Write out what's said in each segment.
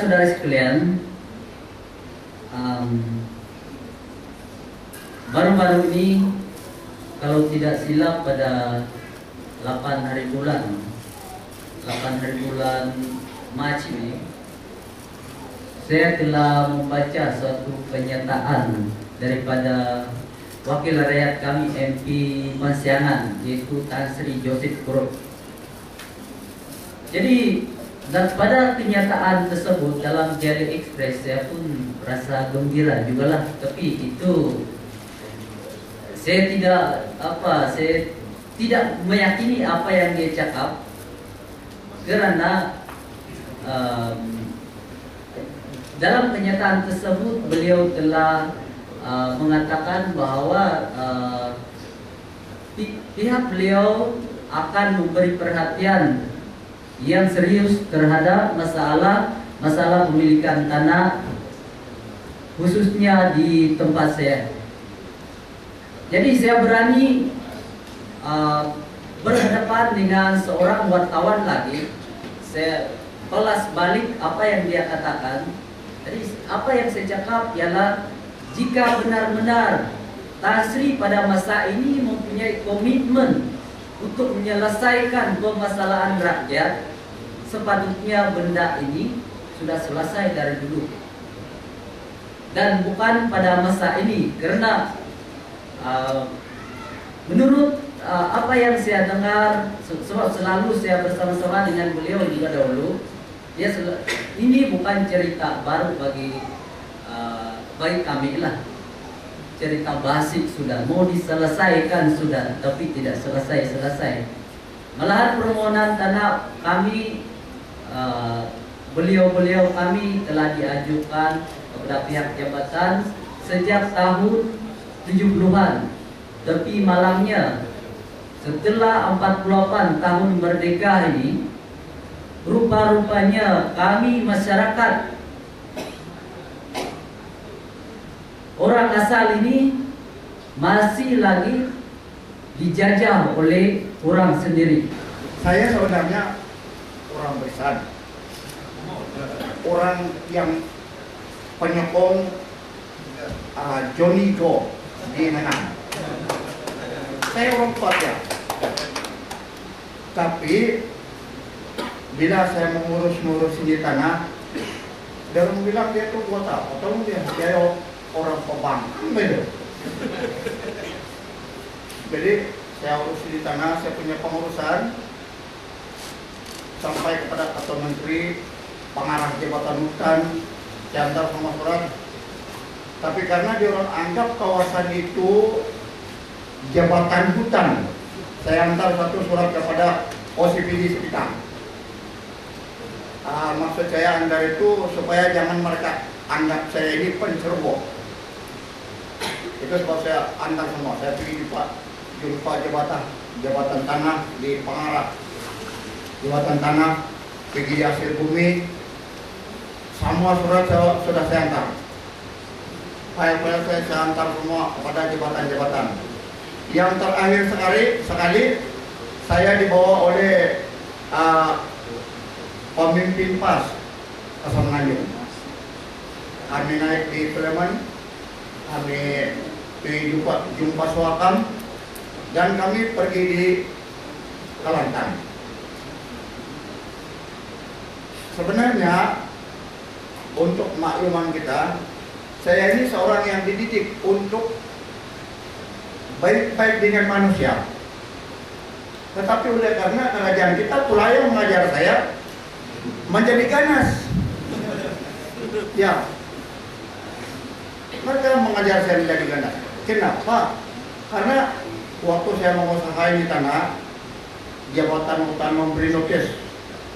saudara sekalian, baru-baru ini kalau tidak silap pada 8 hari bulan Mac ini, saya telah membaca suatu pernyataan daripada wakil rakyat kami MP Mansiangan, yaitu Tan Sri Joseph Kurup. Jadi pada kenyataan tersebut dalam Jari Express, saya pun rasa gembira jugalah. Tapi itu saya tidak meyakini apa yang dia cakap, karena dalam kenyataan tersebut beliau telah mengatakan bahwa pihak beliau akan memberi perhatian yang serius terhadap masalah pemilikan tanah, khususnya di tempat saya. Jadi saya berani berhadapan dengan seorang wartawan lagi. Saya balas balik apa yang dia katakan. Jadi apa yang saya cakap ialah, jika benar-benar Tan Sri pada masa ini mempunyai komitmen untuk menyelesaikan permasalahan rakyat, sepatutnya benda ini sudah selesai dari dulu, dan bukan pada masa ini. Karena menurut apa yang saya dengar, sebab selalu saya bersama-sama dengan beliau juga dahulu, ini bukan cerita baru bagi kami lah. Cerita basi sudah mau diselesaikan sudah, tapi tidak selesai. Malahan permohonan tanah kami, beliau kami telah diajukan kepada pihak jabatan sejak tahun 70-an. Tapi malangnya setelah 48 tahun merdeka ini, rupa-rupanya kami masyarakat orang asal ini masih lagi dijajah oleh orang sendiri. Saya sebenarnya orang besar, orang yang penyokong Johnny Go di Menang. Saya orang kuatnya. Tapi bila saya mengurus di tanah, dia orang bilang dia tuh buat apa? Tahu dia orang pembangkang begitu. Jadi saya urus di tanah, saya punya pengurusan sampai kepada Ketua Menteri, pengarah jabatan hutan, saya antar sama surat. Tapi karena dia orang anggap kawasan itu jabatan hutan, saya antar satu surat kepada OCPD sekitar. Maksud saya antar itu supaya jangan mereka anggap saya ini penceroboh. Itu sebab saya antar semua. Saya pergi jumpa jabatan tanah di pengarah, jabatan tanah, pergi di hasil bumi, semua surat sudah saya antar. File-file saya antar semua kepada jabatan-jabatan. Yang terakhir sekali saya dibawa oleh pemimpin PAS Asam Nganjuk. Kami naik di Sleman, kami jumpa Suakam, dan kami pergi di Kelantan. Sebenarnya untuk makluman kita, saya ini seorang yang dididik untuk baik-baik dengan manusia. Tetapi oleh karena kerajaan kita pula yang mengajar saya menjadi ganas. Ya, mereka mengajar saya menjadi ganas. Kenapa? Karena waktu saya mengusahakan di tanah, jabatan hutan memberi notis.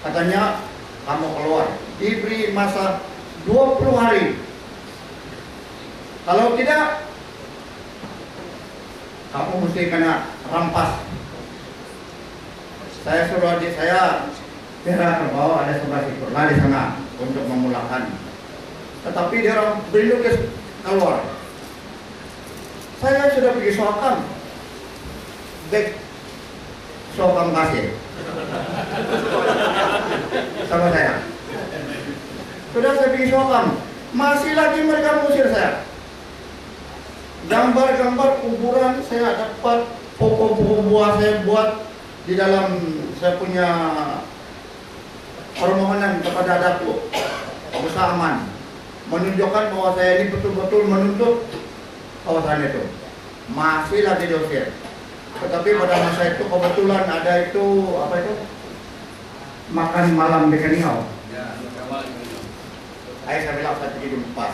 Katanya kamu keluar. Diberi masa 20 hari. Kalau tidak, kamu mesti kena rampas. Saya suruh adik saya Pera ke bawah, ada sebelah situ, lari sana untuk memulakan. Tetapi dia orang beri notis keluar. Saya sudah pergi Suakam, Suakam kasih sama saya. Sudah saya pergi Sokam, masih lagi mereka mengusir saya. Gambar-gambar kuburan saya dapat, pokok-pokok buah saya buat di dalam saya punya permohonan kepada Datuk Usaha Aman, menunjukkan bahwa saya ini betul-betul menuntut kawasan itu. Masih lagi diusir. Tetapi pada masa itu kebetulan ada itu apa itu, makan malam di Kaniau. Saya bilang saya pergi di PAS.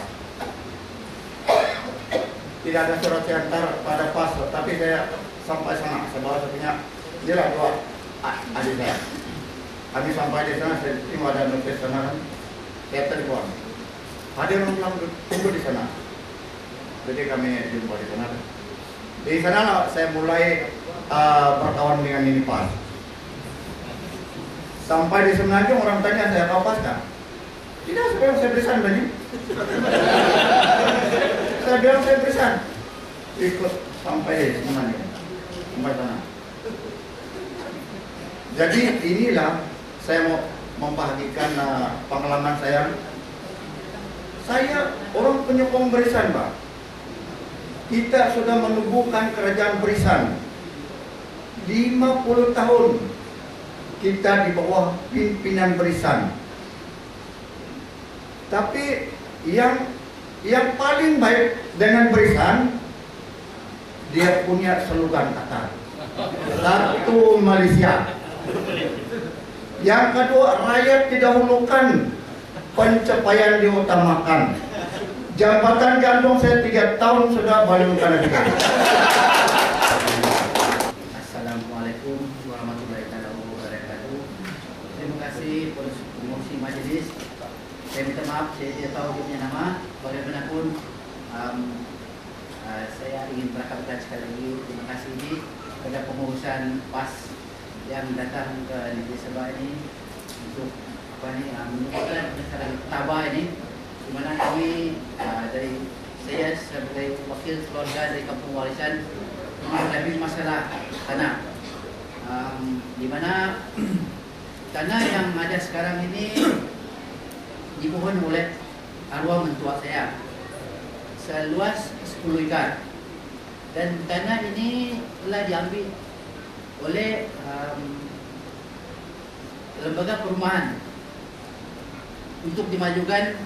Tidak ada surat yang antar pada PAS, tapi saya sampai sana. Saya bawa saya punya, inilah dua adik saya. Kami sampai di sana, saya terima ada notis sana kan. Saya telepon. Hadir tunggu di sana. Jadi kami jumpa di sana. Di sana saya mulai berkawan dengan ini PAS. Sampai di Semenanjung orang tanya saya kau PAS kan? Tidak, saya berisan tadi. Saya bilang saya berisan. Ikut sampai di Semenanjung, sampai sana. Jadi inilah saya mau membagikan pengalaman saya. Saya orang penyokong Barisan, Pak. Kita sudah menubuhkan kerajaan Barisan 50 tahun. Kita di bawah pimpinan Barisan. Tapi yang paling baik dengan Barisan, dia punya slogan kata. Satu Malaysia. Yang kedua, rakyat didahulukan, pencapaian diutamakan. Jabatan gantung saya 3 tahun sudah balik tanah tiga. Assalamualaikum warahmatullahi wabarakatuh. Terima kasih pengurusi majelis. Saya minta maaf, saya tidak tahu dia punya nama. Bagaimanapun, saya ingin berkata sekali lagi terima kasih ini kepada pengurusan PAS yang datang ke Negeri Sabah ini untuk menunjukkan acara tabah ini, di mana kami dari saya sebagai wakil keluarga dari Kampung Warisan menghadapi masalah tanah, di mana tanah yang ada sekarang ini dimohon oleh arwah mentua saya seluas 10 ekar, dan tanah ini telah diambil oleh lembaga perumahan untuk dimajukan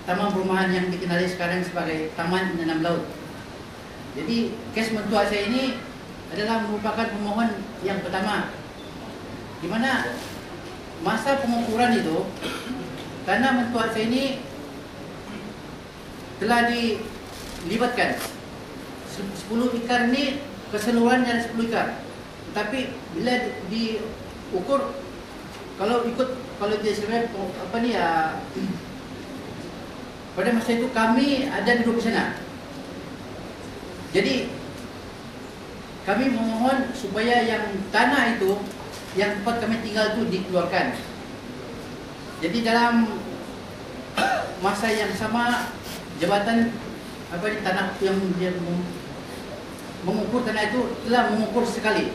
taman perumahan yang dikenali sekarang sebagai Taman 6 Laut. Jadi kes mentua saya ini adalah merupakan pemohon yang pertama, di mana masa pengukuran itu tanah mentua saya ini telah dilibatkan 10 ekar ini keseluruhannya ada 10 ekar. Tetapi bila diukur, kalau dia sebenarnya apa ni pada masa itu kami ada duduk di sana. Jadi kami memohon supaya yang tanah itu, yang tempat kami tinggal itu dikeluarkan. Jadi dalam masa yang sama, jabatan tanah yang dia mengukur tanah itu telah mengukur sekali.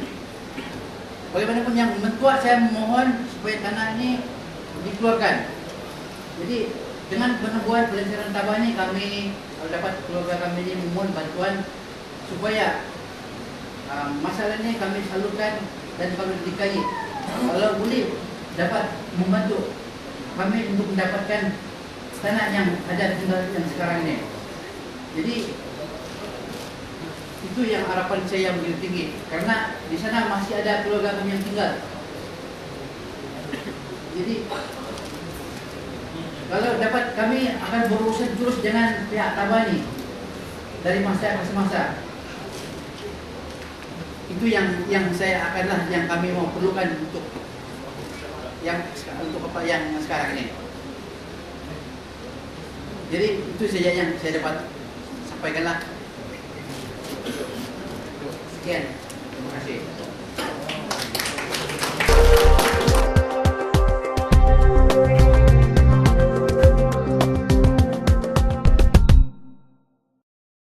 Bagaimanapun yang mentua saya memohon supaya tanah ini dikeluarkan. Jadi dengan penubuhan pelancaran tabah ini, kami dapat keluarga kami ini memohon bantuan supaya masalah ini kami salurkan dan kalau dikaji, kalau boleh dapat membantu kami untuk mendapatkan tanah yang ada tinggal yang sekarang ini. Jadi itu yang harapan saya yang begitu tinggi, karena di sana masih ada keluarga kami yang tinggal. Jadi kalau dapat, kami akan berurusan terus dengan pihak tabah ini dari masa ke masa. Itu yang saya akanlah yang kami mau perlukan untuk apa yang sekarang ini. Jadi itu saja yang saya dapat sampaikanlah. Sekian, terima kasih.